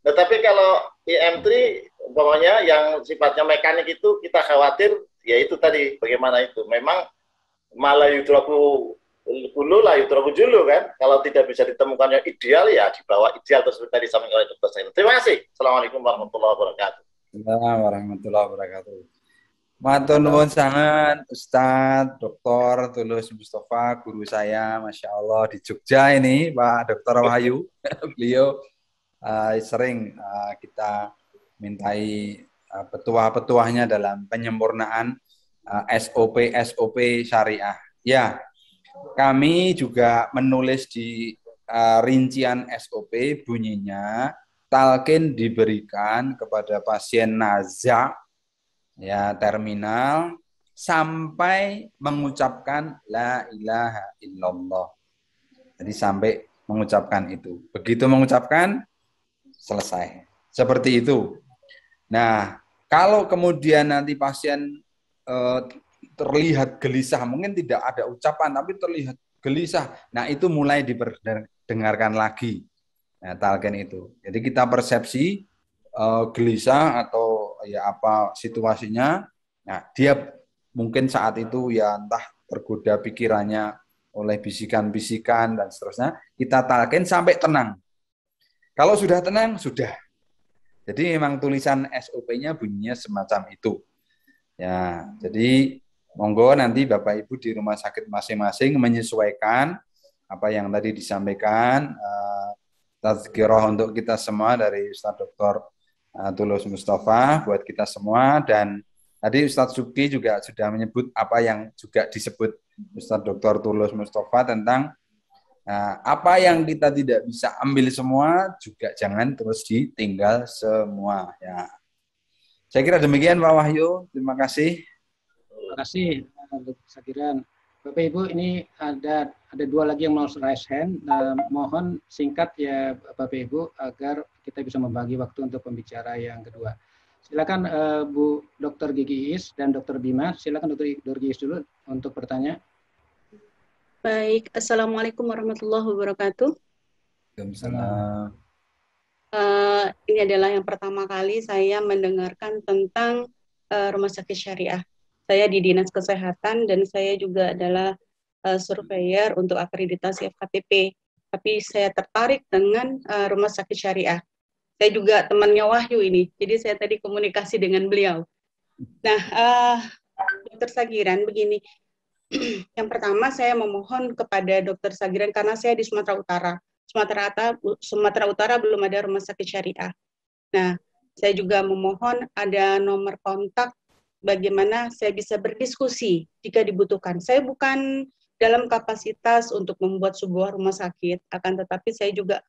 Tetapi kalau IM3 umpamanya yang sifatnya mekanik itu kita khawatir, ya itu tadi bagaimana itu. Memang malah yudrabu dulu lah yudrabu dulu kan. Kalau tidak bisa ditemukan yang ideal ya di bawah ideal tersebut tadi disampaikan oleh Dr. Zainal. Terima kasih. Assalamualaikum warahmatullahi wabarakatuh. Assalamualaikum warahmatullahi wabarakatuh. Matur nuwun sangat Ustadz Dr. Tulus Mustafa, guru saya, Masya Allah di Jogja ini, Pak Dr. Wahyu. Beliau sering kita mintai petuah-petuahnya dalam penyempurnaan SOP syariah. Ya, kami juga menulis di rincian SOP bunyinya, talqin diberikan kepada pasien nazak, ya terminal, sampai mengucapkan la ilaha illallah. Jadi sampai mengucapkan itu. Begitu mengucapkan, selesai. Seperti itu. Nah, kalau kemudian nanti pasien terlihat gelisah, mungkin tidak ada ucapan, tapi terlihat gelisah. Nah, itu mulai diperdengarkan lagi. Nah, talqin itu. Jadi kita persepsi gelisah atau ya apa situasinya. Nah, dia mungkin saat itu ya entah tergoda pikirannya oleh bisikan-bisikan dan seterusnya. Kita talqin sampai tenang. Kalau sudah tenang, sudah. Jadi memang tulisan SOP-nya bunyinya semacam itu. Ya, jadi monggo nanti Bapak Ibu di rumah sakit masing-masing menyesuaikan apa yang tadi disampaikan. Tazkirah untuk kita semua dari Ustaz Dr. Tulus Mustafa buat kita semua, dan tadi Ustadz Subki juga sudah menyebut apa yang juga disebut Ustadz Dr. Tulus Mustafa tentang apa yang kita tidak bisa ambil semua juga jangan terus ditinggal semua. Ya, saya kira demikian Pak Wahyu. Terima kasih. Terima kasih Dr. Zakiran. Bapak Ibu, ini ada dua lagi yang mau raise hand. Mohon singkat ya Bapak Ibu agar kita bisa membagi waktu untuk pembicara yang kedua. Silakan Bu Dr. Gigi Is dan Dr. Bima. Silakan Dr. Gigi Is dulu untuk bertanya. Baik, Assalamualaikum warahmatullahi wabarakatuh. Waalaikumsalam. Ini adalah yang pertama kali saya mendengarkan tentang rumah sakit syariah. Saya di Dinas Kesehatan dan saya juga adalah surveyor untuk akreditasi FKTP. Tapi saya tertarik dengan rumah sakit syariah. Saya juga temannya Wahyu ini, jadi saya tadi komunikasi dengan beliau. Nah, Dr. Zakiran begini, yang pertama saya memohon kepada Dr. Zakiran karena saya di Sumatera Utara. Sumatera Utara belum ada rumah sakit syariah. Nah, saya juga memohon ada nomor kontak bagaimana saya bisa berdiskusi jika dibutuhkan. Saya bukan dalam kapasitas untuk membuat sebuah rumah sakit, akan tetapi saya juga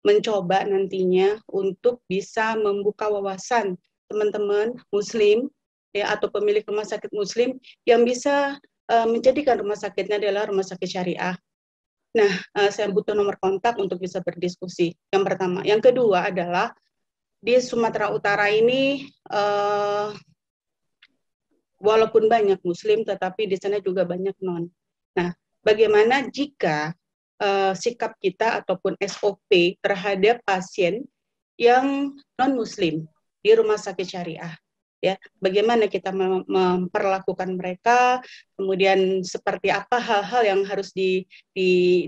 mencoba nantinya untuk bisa membuka wawasan teman-teman Muslim ya atau pemilik rumah sakit Muslim yang bisa menjadikan rumah sakitnya adalah rumah sakit syariah. Nah, saya butuh nomor kontak untuk bisa berdiskusi. Yang pertama. Yang kedua adalah di Sumatera Utara ini walaupun banyak Muslim, tetapi di sana juga banyak non. Nah, bagaimana jika sikap kita ataupun SOP terhadap pasien yang non-Muslim di rumah sakit syariah? Ya, bagaimana kita memperlakukan mereka, kemudian seperti apa hal-hal yang harus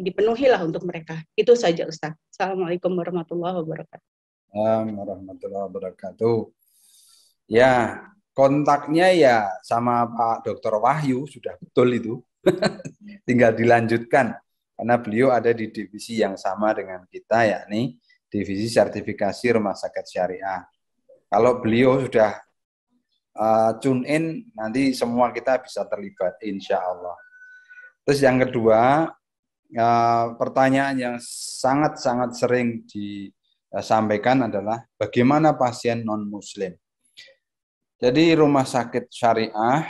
dipenuhi lah untuk mereka. Itu saja, Ustaz. Assalamualaikum warahmatullahi wabarakatuh. Warahmatullahi wabarakatuh. Ya, kontaknya ya sama Pak Dr. Wahyu sudah betul itu. Tinggal dilanjutkan karena beliau ada di divisi yang sama dengan kita, yakni divisi sertifikasi rumah sakit syariah. Kalau beliau sudah tune in, nanti semua kita bisa terlibat, insya Allah. Terus yang kedua, pertanyaan yang sangat-sangat sering disampaikan adalah bagaimana pasien non-Muslim. Jadi rumah sakit syariah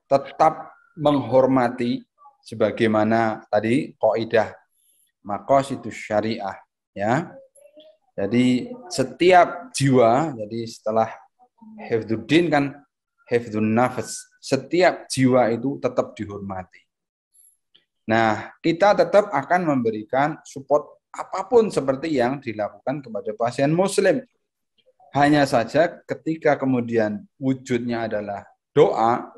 tetap menghormati sebagaimana tadi kaidah maqasidus syariah, ya. Jadi setiap jiwa, jadi setelah hifdzuddin kan hifdzun nafas, setiap jiwa itu tetap dihormati. Nah, kita tetap akan memberikan support apapun seperti yang dilakukan kepada pasien muslim. Hanya saja ketika kemudian wujudnya adalah doa,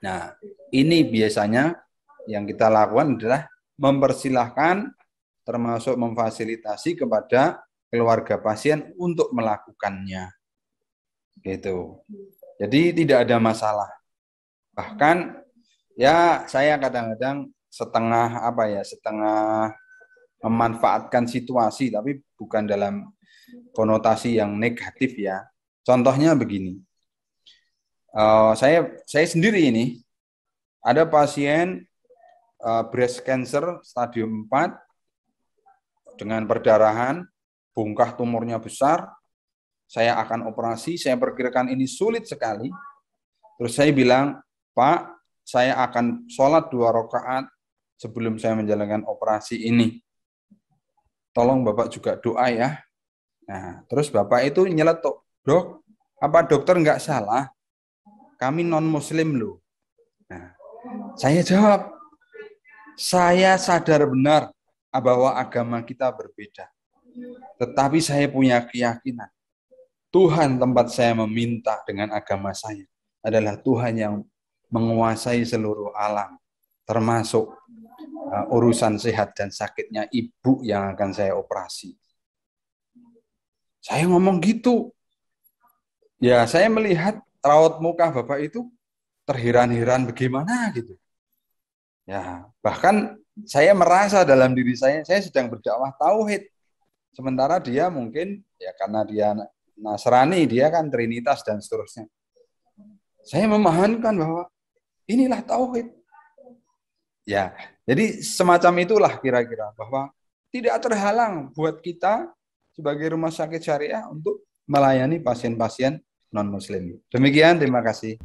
nah ini biasanya yang kita lakukan adalah mempersilahkan termasuk memfasilitasi kepada keluarga pasien untuk melakukannya. Gitu. Jadi tidak ada masalah. Bahkan ya saya kadang-kadang setengah memanfaatkan situasi, tapi bukan dalam konotasi yang negatif ya. Contohnya begini. Saya sendiri ini ada pasien breast cancer stadium 4 dengan perdarahan, bongkah tumornya besar. Saya akan operasi, saya perkirakan ini sulit sekali. Terus saya bilang, Pak, saya akan sholat 2 rakaat sebelum saya menjalankan operasi ini. Tolong Bapak juga doa ya. Nah, terus Bapak itu nyeletuk, Dok, apa dokter nggak salah? Kami non-muslim loh. Nah, saya jawab, saya sadar benar bahwa agama kita berbeda. Tetapi saya punya keyakinan, Tuhan tempat saya meminta dengan agama saya adalah Tuhan yang menguasai seluruh alam, termasuk urusan sehat dan sakitnya ibu yang akan saya operasi. Saya ngomong gitu. Ya, saya melihat raut muka Bapak itu terheran-heran bagaimana gitu. Ya, bahkan saya merasa dalam diri saya sedang berdakwah tauhid. Sementara dia mungkin ya karena dia Nasrani, dia kan Trinitas dan seterusnya. Saya memahamkan bahwa inilah tauhid. Ya, jadi semacam itulah kira-kira bahwa tidak terhalang buat kita sebagai rumah sakit syariah untuk melayani pasien-pasien non-muslim. Demikian, terima kasih.